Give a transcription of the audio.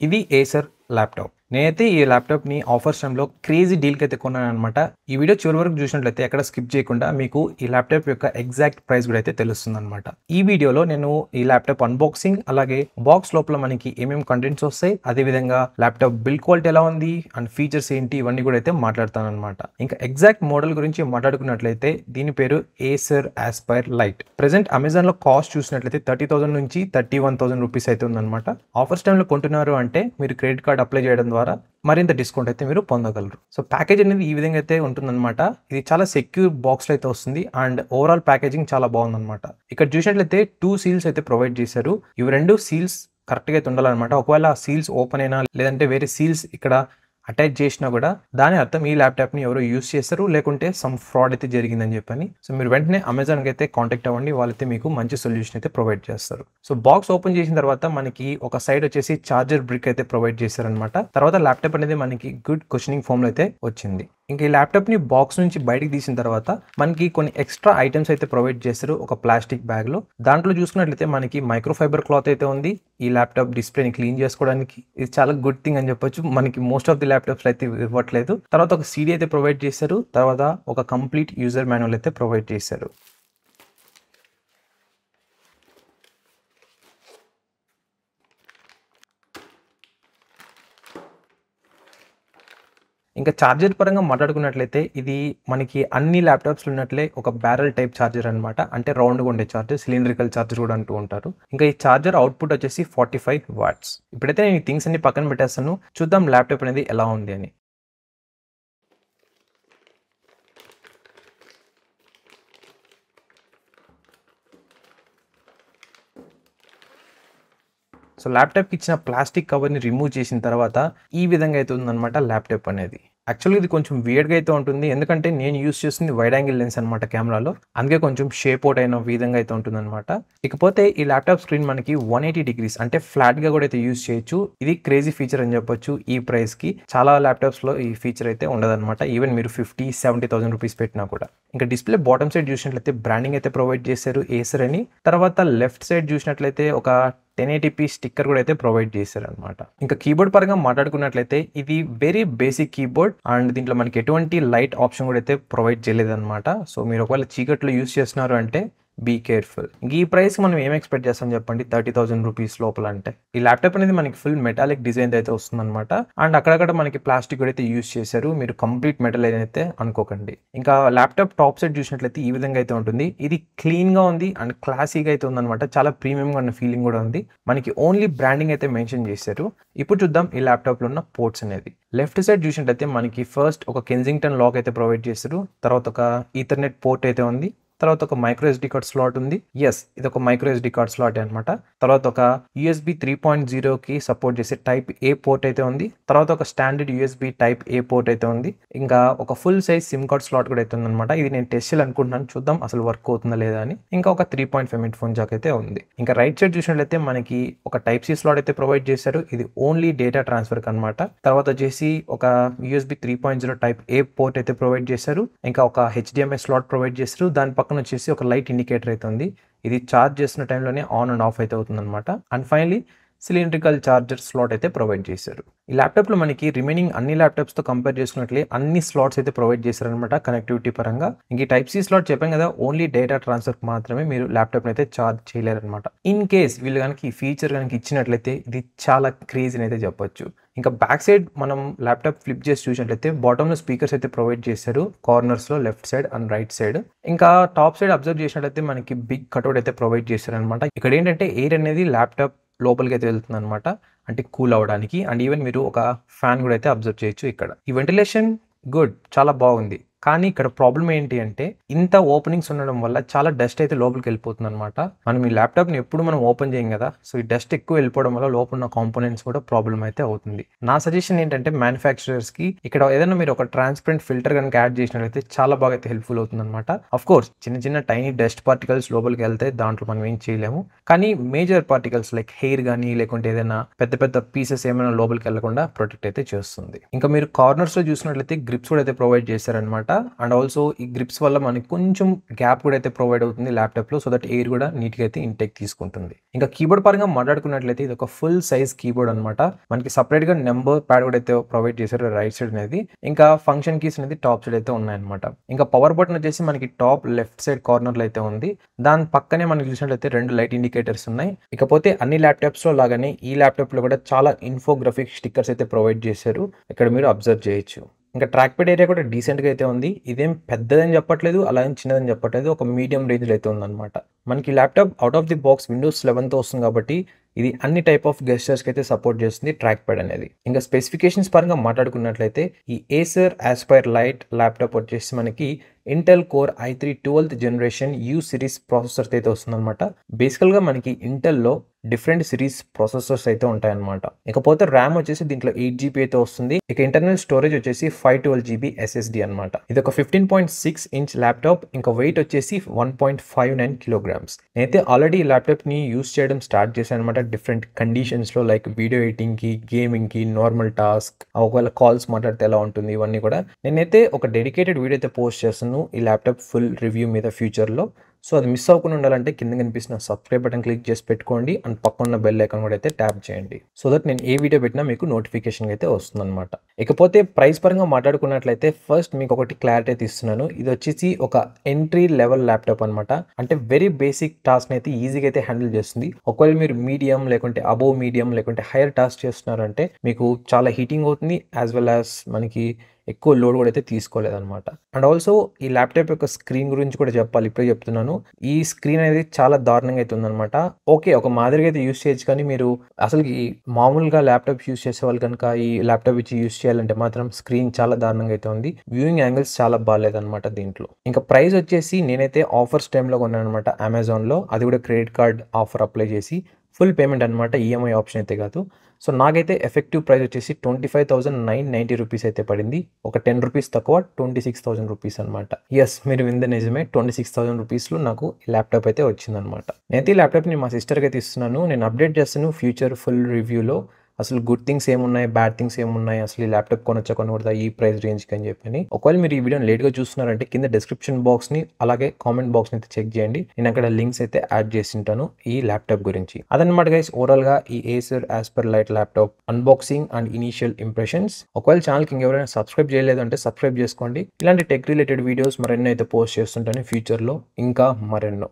ఇది Acer laptop. నేనైతే ఈ ల్యాప్టాప్‌ని ఆఫర్స్ టైమ్‌లో క్రేజీ డీల్‌కి అయితే కొన్నాననమాట. ఈ వీడియో చివరి వరకు చూసినట్లయితే ఎక్కడ స్కిప్ చేయకుండా మీకు ఈ ల్యాప్టాప్ యొక్క ఎగ్జాక్ట్ ప్రైస్ కూడా అయితే తెలుస్తుందనమాట. ఈ వీడియోలో నేను ఈ ల్యాప్టాప్ అన్బాక్సింగ్, అలాగే బాక్స్ లోపల మనకి ఏమేమి కంటెంట్స్ వస్తాయి, అదేవిధంగా ల్యాప్టాప్ బిల్డ్ క్వాలిటీ ఎలా ఉంది అండ్ ఫీచర్స్ ఏంటి, ఇవన్నీ కూడా అయితే మాట్లాడతాననమాట. ఇంకా ఎగ్జాక్ట్ మోడల్ గురించి మాట్లాడుకున్నట్లయితే దీని పేరు ఏసర్ ఆస్పైర్ లైట్. ప్రెజెంట్ అమెజాన్‌లో కాస్ట్ చూసినట్లయితే 30,000 నుంచి 31,000 రూపీస్ అయితే ఉందన్నమాట. ఆఫర్స్ టైమ్‌లో కొంటున్నారు అంటే మీరు క్రెడిట్ కార్డ్ అప్లై చేయడం ద్వారా మరింత డిస్కౌంట్ అయితే మీరు పొందగలరు. సో ప్యాకేజ్ అనేది ఈ విధంగా అయితే ఉంటుందన్నమాట. ఇది చాలా సెక్యూర్ బాక్స్లో అయితే వస్తుంది అండ్ ఓవరాల్ ప్యాకేజింగ్ చాలా బాగుందన్నమాట. ఇక్కడ చూసినట్లయితే 2 సీల్స్ అయితే ప్రొవైడ్ చేశారు. ఇవి 2 సీల్స్ కరెక్ట్గా అయితే ఉండాలన్నమాట. ఒకవేళ ఆ సీల్స్ ఓపెన్ అయినా లేదంటే వేరే సీల్స్ ఇక్కడ అటాచ్ చేసినా కూడా దాని అర్థం ఈ ల్యాప్టాప్ని ఎవరో యూస్ చేస్తారు, లేకుంటే సమ్ ఫ్రాడ్ అయితే జరిగిందని చెప్పని. సో మీరు వెంటనే అమెజాన్కి అయితే కాంటాక్ట్ అవ్వండి, వాళ్ళైతే మీకు మంచి సొల్యూషన్ అయితే ప్రొవైడ్ చేస్తారు. సో బాక్స్ ఓపెన్ చేసిన తర్వాత మనకి ఒక సైడ్ వచ్చేసి చార్జర్ బ్రిక్ అయితే ప్రొవైడ్ చేశారనమాట. తర్వాత ల్యాప్టాప్ అనేది మనకి గుడ్ కుషనింగ్ ఫోమ్లో అయితే వచ్చింది. ఇంకా ఈ ల్యాప్టాప్ని బాక్స్ నుంచి బయటకు తీసిన తర్వాత మనకి కొన్ని ఎక్స్ట్రా ఐటమ్స్ అయితే ప్రొవైడ్ చేస్తారు ఒక ప్లాస్టిక్ బ్యాగ్లో. దాంట్లో చూసుకున్నట్లయితే మనకి మైక్రోఫైబర్ క్లాత్ అయితే ఉంది ఈ ల్యాప్టాప్ డిస్ప్లేని క్లీన్ చేసుకోవడానికి. ఇది చాలా గుడ్ థింగ్ అని చెప్పొచ్చు. మనకి మోస్ట్ ఆఫ్ ది ల్యాప్టాప్స్ అయితే ఇవ్వట్లేదు. తర్వాత ఒక సీడీ అయితే ప్రొవైడ్ చేశారు. తర్వాత ఒక కంప్లీట్ యూజర్ మాన్యువల్ అయితే ప్రొవైడ్ చేశారు. ఇంకా ఛార్జర్ పరంగా మాట్లాడుకున్నట్లయితే ఇది మనకి అన్ని ల్యాప్టాప్స్లో ఉన్నట్లే ఒక బ్యారెల్ టైప్ ఛార్జర్ అనమాట. అంటే రౌండ్గా ఉండే ఛార్జర్, సిలిండ్రికల్ ఛార్జర్ కూడా అంటూ ఉంటారు. ఇంకా ఈ ఛార్జర్ అవుట్పుట్ వచ్చేసి 45 వాట్స్. ఇప్పుడైతే నేను ఈ థింగ్స్ అన్ని పక్కన పెట్టేస్తాను, చూద్దాం ల్యాప్టాప్ అనేది ఎలా ఉంది అని. సో ల్యాప్టాప్కి ఇచ్చిన ప్లాస్టిక్ కవర్ని రిమూవ్ చేసిన తర్వాత ఈ విధంగా అయితే ఉందన్నమాట ల్యాప్టాప్ అనేది. యాక్చువల్గా ఇది కొంచెం వియర్డ్గా అయితే ఉంటుంది, ఎందుకంటే నేను యూస్ చేస్తుంది వైడ్ యాంగిల్ లెన్స్ అనమాట కెమెరాలో. అందుకే కొంచెం షేప్ అవుట్ అయిన విధంగా అయితే ఉంటుందన్నమాట. ఇకపోతే ఈ ల్యాప్టాప్ స్క్రీన్ మనకి 180 డిగ్రీస్ అంటే ఫ్లాట్గా కూడా అయితే యూస్ చేయొచ్చు. ఇది క్రేజీ ఫీచర్ అని చెప్పొచ్చు. ఈ ప్రైస్కి చాలా ల్యాప్టాప్స్లో ఈ ఫీచర్ అయితే ఉండదన్నమాట. ఈవెన్ మీరు 50,000-70,000 రూపీస్ పెట్టినా కూడా. ఇంకా డిస్ప్లే బాటమ్ సైడ్ చూసినట్లయితే బ్రాండింగ్ అయితే ప్రొవైడ్ చేశారు ఏసర్ అని. తర్వాత లెఫ్ట్ సైడ్ చూసినట్లయితే ఒక 1080p స్టిక్కర్ కూడా అయితే ప్రొవైడ్ చేశారనమాట. ఇంకా కీబోర్డ్ పరంగా మాట్లాడుకున్నట్లయితే ఇది వెరీ బేసిక్ కీబోర్డ్ అండ్ దీంట్లో మనకి ఎటువంటి లైట్ ఆప్షన్ కూడా అయితే ప్రొవైడ్ చేయలేదన్నమాట. సో మీరు ఒకవేళ చీకట్లో యూస్ చేస్తున్నారు అంటే బీ కేర్ఫుల్. ఇంక ఈ ప్రైస్ మనం ఏం ఎక్స్పెక్ట్ చేస్తాం చెప్పండి 30,000 రూపీస్ లోపల అంటే. ఈ ల్యాప్టాప్ అనేది మనకి ఫుల్ మెటాలిక్ డిజైన్ అయితే వస్తుందన్నమాట. అండ్ అక్కడక్కడ మనకి ప్లాస్టిక్ కూడా అయితే యూస్ చేశారు. మీరు కంప్లీట్ మెటల్ అయితే అనుకోకండి. ఇంకా ల్యాప్టాప్ టాప్ సైడ్ చూసినట్లయితే ఈ విధంగా అయితే ఉంటుంది. ఇది క్లీన్గా ఉంది అండ్ క్లాసీగా అయితే ఉందన్నమాట. చాలా ప్రీమియంగా ఉన్న ఫీలింగ్ కూడా ఉంది. మనకి ఓన్లీ బ్రాండింగ్ అయితే మెన్షన్ చేశారు. ఇప్పుడు చూద్దాం ఈ ల్యాప్టాప్లో ఉన్న పోర్ట్స్ అనేది. లెఫ్ట్ సైడ్ చూసినట్లయితే మనకి ఫస్ట్ ఒక కెన్జింగ్టన్ లాక్ అయితే ప్రొవైడ్ చేశారు. తర్వాత ఒక ఈథర్నెట్ పోర్ట్ అయితే ఉంది. తర్వాత ఒక మైక్రో ఎస్డి కార్డ్ స్లాట్ ఉంది. ఇది ఒక మైక్రో ఎస్డి కార్డ్ స్లాట్ అనమాట. తర్వాత ఒక USB 3.0కి సపోర్ట్ చేసే టైప్ ఏ పోర్ట్ అయితే ఉంది. తర్వాత ఒక స్టాండర్డ్ USB టైప్ ఏ పోర్ట్ అయితే ఉంది. ఇంకా ఒక full size SIM card slot కూడా అయితే ఉందన్నమాట. ఇది నేను టెస్ట్ చేయాలనుకుంటున్నాను, చూద్దాం అసలు వర్క్ అవుతుందా లేదా అని. ఇంకా ఒక 3.5 mm ఫోన్ జాక్ అయితే ఉంది. ఇంకా రైట్ సైడ్ చూసినట్లయితే మనకి ఒక టైప్ సి స్లాట్ అయితే ప్రొవైడ్ చేశారు. ఇది ఓన్లీ డేటా ట్రాన్స్ఫర్ అనమాట. తర్వాత వచ్చేసి ఒక USB 3.0 టైప్ ఏ పోర్ట్ అయితే ప్రొవైడ్ చేశారు. ఇంకా ఒక HDMI స్లాట్ ప్రొవైడ్ చేశారు. దాని పక్కన వచ్చేసి ఒక లైట్ ఇండికేటర్ అయితే ఉంది. ఇది ఛార్జ్ చేసిన టైంలోనే ఆన్ అండ్ ఆఫ్ అయితే అవుతుంది అనమాట. And finally cylindrical charger slot అయితే ప్రొవైడ్ చేశారు. ఈ ల్యాప్టాప్లో మనకి రిమైనింగ్ అన్ని ల్యాప్టాప్స్తో కంపేర్ చేసుకున్నట్లే అన్ని స్లాట్స్ అయితే ప్రొవైడ్ చేశారనమాట కనెక్టివిటీ పరంగా. ఇంక టైప్ సి స్లాట్ చెప్పాం కదా, ఓన్లీ డేటా ట్రాన్స్ఫర్ మాత్రమే, మీరు ల్యాప్టాప్ని అయితే ఛార్జ్ చేయలేరనమాట. ఇన్ కేస్ వీళ్ళు కనుక ఈ ఫీచర్ కనుక ఇచ్చినట్లయితే ఇది చాలా క్రేజీ అని అయితే చెప్పొచ్చు. ఇంకా బ్యాక్ సైడ్ మనం ల్యాప్టాప్ ఫ్లిప్ చేసి చూసినట్లయితే బాటంలో స్పీకర్స్ అయితే ప్రొవైడ్ చేశారు కార్నర్స్లో left side and right side. ఇంకా టాప్ సైడ్ అబ్జర్వ్ చేసినట్లయితే మనకి బిగ్ కట్అవుట్ అయితే ప్రొవైడ్ చేశారు అనమాట. ఇక్కడ ఏంటంటే ఎయిర్ అనేది ల్యాప్టాప్ లోపలికి అయితే వెళ్తుంది అనమాట, అంటే కూల్ అవ్వడానికి. అండ్ ఈవెన్ మీరు ఒక ఫ్యాన్ కూడా అయితే అబ్జర్వ్ చేయొచ్చు. ఇక్కడ ఈ వెంటిలేషన్ గుడ్, చాలా బాగుంది. కానీ ఇక్కడ ప్రాబ్లం ఏంటి అంటే ఇంత ఓపెనింగ్స్ ఉండడం వల్ల చాలా డస్ట్ అయితే లోపలికి వెళ్ళిపోతుంది అనమాట. మనం ఈ ల్యాప్టాప్ని ఎప్పుడు మనం ఓపెన్ చేయం కదా, సో ఈ డస్ట్ ఎక్కువ వెళ్ళిపోవడం వల్ల లోపల ఉన్న కాంపోనెంట్స్ కూడా ప్రాబ్లం అయితే అవుతుంది. నా సజెషన్ ఏంటంటే మ్యానుఫ్యాక్చరర్స్కి ఇక్కడ ఏదైనా మీరు ఒక ట్రాన్స్పరెంట్ ఫిల్టర్ కనుక యాడ్ చేసినట్లయితే చాలా బాగా అయితే హెల్ప్ఫుల్ అవుతుంది అనమాట. అఫ్ కోర్స్ చిన్న చిన్న టైనీ డస్ట్ పార్టికల్స్ లోపలికి వెళ్తే దాంట్లో మనం ఏం చేయలేము, కానీ మేజర్ పార్టికల్స్ లైక్ హెయిర్ కానీ లేకుంటే ఏదైనా పెద్ద పెద్ద పీసెస్ ఏమైనా లోపలికి వెళ్లకుండా ప్రొటెక్ట్ అయితే చేస్తుంది. ఇంకా మీరు కార్నర్స్ లో చూసినట్లయితే గ్రిప్స్ కూడా అయితే ప్రొవైడ్ చేశారనమాట. అనమాట. అండ్ ఆల్సో ఈ గ్రిప్స్ వల్ల మనకి కొంచెం గ్యాప్ కూడా అయితే ప్రొవైడ్ అవుతుంది ల్యాప్టాప్లో, సో దట్ ఎయిర్ కూడా నీట్గా అయితే ఇంటేక్ తీసుకుంటుంది. ఇంకా కీబోర్డ్ పరంగా మాట్లాడుకున్నట్లయితే ఇది ఒక ఫుల్ సైజ్ కీబోర్డ్ అనమాట. మనకి సపరేట్గా నెంబర్ ప్యాడ్ కూడా అయితే ప్రొవైడ్ చేశారు రైట్ సైడ్ అనేది. ఇంకా ఫంక్షన్ కీస్ అనేది టాప్ సైడ్ అయితే ఉన్నాయన్నమాట. ఇంకా పవర్ బటన్ వచ్చేసి మనకి టాప్ లెఫ్ట్ సైడ్ కార్నర్లో అయితే ఉంది. దాని పక్కనే మనకి చూసినట్లయితే 2 లైట్ ఇండికేటర్స్ ఉన్నాయి. ఇకపోతే అన్ని ల్యాప్టాప్స్లో లాగానే ఈ ల్యాప్టాప్లో కూడా చాలా ఇన్ఫోగ్రఫిక్ స్టిక్కర్స్ అయితే ప్రొవైడ్ చేశారు, ఇక్కడ మీరు అబ్జర్వ్ చేయొచ్చు. ఇంకా ట్రాక్ ప్యాడ్ ఏరియా కూడా డీసెంట్గా అయితే ఉంది. ఇదేం పెద్దదని చెప్పట్లేదు, అలా ఏం చిన్నదని చెప్పట్లేదు, ఒక మీడియం రేంజ్లో అయితే ఉందన్నమాట. మనకి laptop out of the box Windows 11తో వస్తుంది కాబట్టి ఇది అన్ని టైప్ ఆఫ్ గెస్టర్స్కి అయితే సపోర్ట్ చేస్తుంది ట్రాక్ ప్యాడ్ అనేది. ఇంకా స్పెసిఫికేషన్స్ పరంగా మాట్లాడుకున్నట్లయితే ఈ ఏసర్ ఆస్పైర్ లైట్ ల్యాప్టాప్ వచ్చేసి మనకి Intel core i3 12th generation you series processors అయితే వస్తుందన్నమాట. బేసికల్గా మనకి ఇంటెల్లో డిఫరెంట్ సిరీస్ ప్రాసెసర్స్ అయితే ఉంటాయన్నమాట. ఇకపోతే ర్యామ్ వచ్చేసి దీంట్లో 8GB అయితే వస్తుంది. ఇక ఇంటర్నల్ స్టోరేజ్ వచ్చేసి 512GB SSD అనమాట. ఇది ఒక 15.6 ఇంచ్ ల్యాప్టాప్. ఇంకా వెయిట్ వచ్చేసి 1.59 కిలోగ్రామ్స్. నేనైతే ఆల్రెడీ ఈ ల్యాప్టాప్ని యూస్ చేయడం స్టార్ట్ చేశాను అనమాట, డిఫరెంట్ కండిషన్స్లో, లైక్ వీడియో ఎడిటింగ్కి, గేమింగ్కి, నార్మల్ టాస్క్, ఒకవేళ కాల్స్ మాట్లాడితే ఎలా ఉంటుంది, ఇవన్నీ కూడా నేనైతే ఒక డెడికేటెడ్ వీడియో అయితే పోస్ట్ చేస్తాను ఈ ల్యాప్టాప్ ఫుల్ రివ్యూ మీద ఫ్యూచర్లో. సో అది మిస్ అవ్వకుండా ఉండాలంటే కింద కనిపిస్తున్న సబ్స్క్రైబ్ బటన్ క్లిక్ చేసి పెట్టుకోండి. అండ్ పక్కన బెల్ ఐకాన్ కూడా అయితే ట్యాప్ చేయండి, సో దట్ నేను ఏ వీడియో పెట్టినా మీకు నోటిఫికేషన్ అయితే వస్తుందన్నమాట. ఇకపోతే ప్రైస్ పరంగా మాట్లాడుకున్నట్లయితే ఫస్ట్ మీకు ఒకటి క్లారిటీ అయితే ఇస్తున్నాను. ఇది వచ్చేసి ఒక ఎంట్రీ లెవెల్ ల్యాప్టాప్ అనమాట. అంటే వెరీ బేసిక్ టాస్క్ అయితే ఈజీగా అయితే హ్యాండిల్ చేస్తుంది. ఒకవేళ మీరు మీడియం లేకుంటే అబోవ్ మీడియం లేకుంటే హైయర్ టాస్క్ చేస్తున్నారంటే మీకు చాలా హీటింగ్ అవుతుంది, యాజ్ వెల్ యాజ్ మనకి ఎక్కువ లోడ్ కూడా అయితే తీసుకోలేదన్నమాట. అండ్ ఆల్సో ఈ ల్యాప్టాప్ యొక్క స్క్రీన్ గురించి కూడా చెప్పాలి, ఇప్పుడే చెప్తున్నాను. ఈ స్క్రీన్ అనేది చాలా దారుణంగా అయితే ఉందన్నమాట. ఓకే, ఒక మాదిరిగా అయితే యూస్ చేయొచ్చు, కానీ మీరు అసలు ఈ మామూలుగా ల్యాప్టాప్ యూస్ చేసే వాళ్ళు కనుక ఈ ల్యాప్టాప్ ఇచ్చి యూస్ చేయాలంటే మాత్రం స్క్రీన్ చాలా దారుణంగా అయితే ఉంది. వ్యూయింగ్ యాంగిల్స్ చాలా బాగాలేదన్నమాట దీంట్లో. ఇంకా ప్రైస్ వచ్చేసి నేనైతే ఆఫర్స్ టైంలో కొన్నాను అనమాట అమెజాన్లో, అది కూడా క్రెడిట్ కార్డ్ ఆఫర్ అప్లై చేసి ఫుల్ పేమెంట్ అనమాట, ఈఎంఐ ఆప్షన్ అయితే కాదు. సో నాకైతే ఎఫెక్టివ్ ప్రైస్ వచ్చేసి 25,990 రూపీస్ అయితే పడింది. ఒక 10 రూపీస్ తక్కువ 26,000 రూపీస్ అనమాట. ఎస్, మీరు వింద నిజమే, 26,000 రూపీస్లో నాకు ఈ ల్యాప్టాప్ అయితే వచ్చిందనమాట. నేనైతే ఈ ల్యాప్టాప్ని మా సిస్టర్కి అయితే ఇస్తున్నాను. నేను అప్డేట్ చేస్తాను ఫ్యూచర్ ఫుల్ రివ్యూలో. అసలు గుడ్ థింగ్స్ ఏమున్నాయి, బ్యాడ్ థింగ్స్ ఏమున్నాయి, అసలు ఈ ల్యాప్టాప్ కొనొచ్చా కొనకూడదా ఈ ప్రైస్ రేంజ్కి అని చెప్పి. ఒకవేళ మీరు ఈ వీడియోని లేట్గా చూస్తున్నారంటే కింద డిస్క్రిప్షన్ బాక్స్ని అలాగే కామెంట్ బాక్స్ని అయితే చెక్ చేయండి. నేను అక్కడ లింక్స్ అయితే యాడ్ చేసి ఉంటాను ఈ ల్యాప్టాప్ గురించి. అదనమాట గైస్, ఓవరాల్గా ఈ Acer Aspire light laptop unboxing and initial impressions. ఒకవేళ ఛానల్కి ఇంకెవరైనా సబ్స్క్రైబ్ చేయలేదు అంటే సబ్స్క్రైబ్ చేసుకోండి. ఇలాంటి టెక్ రిలేటెడ్ వీడియోస్ మరెన్నో అయితే పోస్ట్ చేస్తుంటాను ఫ్యూచర్లో, ఇంకా మరెన్నో.